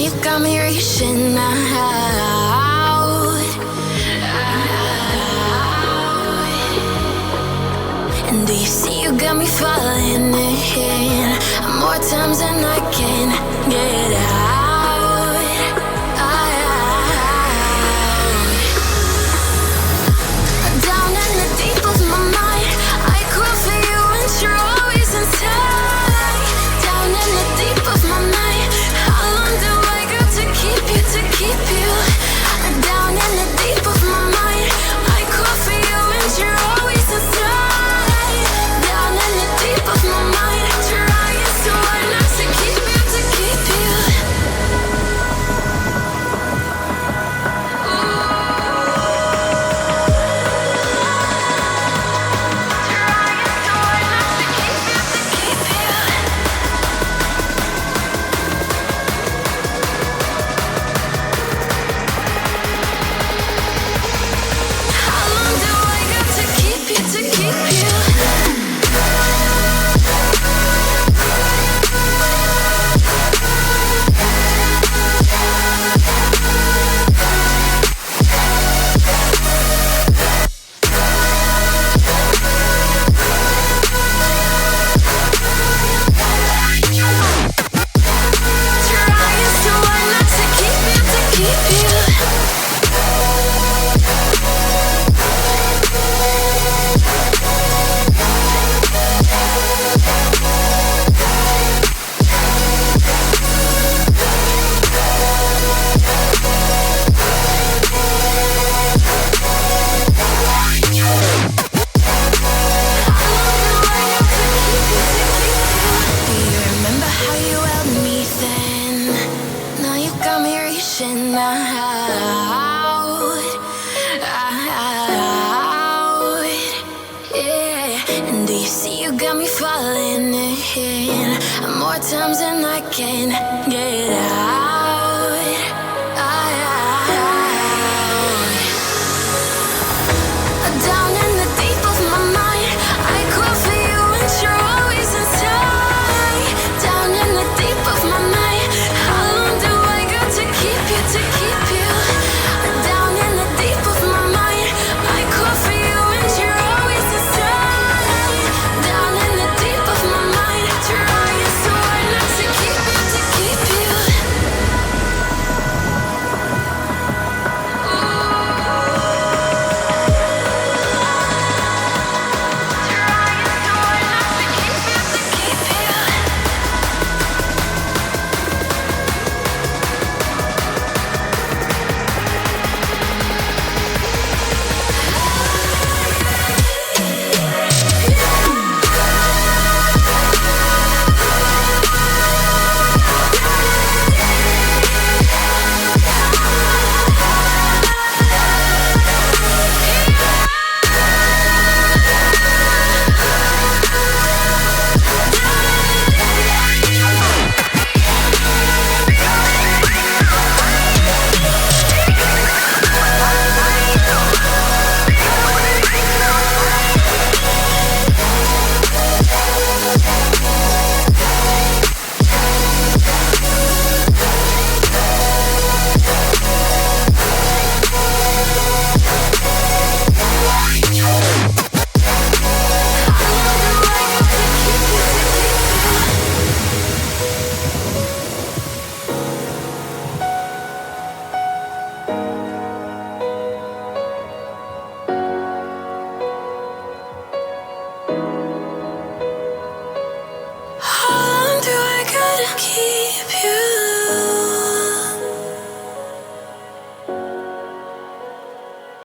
you got me reaching out. And do you see you got me falling in more times than I can get out. Down in the deep of my mind, I crawl for you and you're always inside. Down in the deep of my mind, how long do I got to keep you, to keep you? Down in the deep of my mind, I crawl for you and you're always inside. Down in the deep of my mind, trying so hard not to keep you, to keep you. More times than I can get out.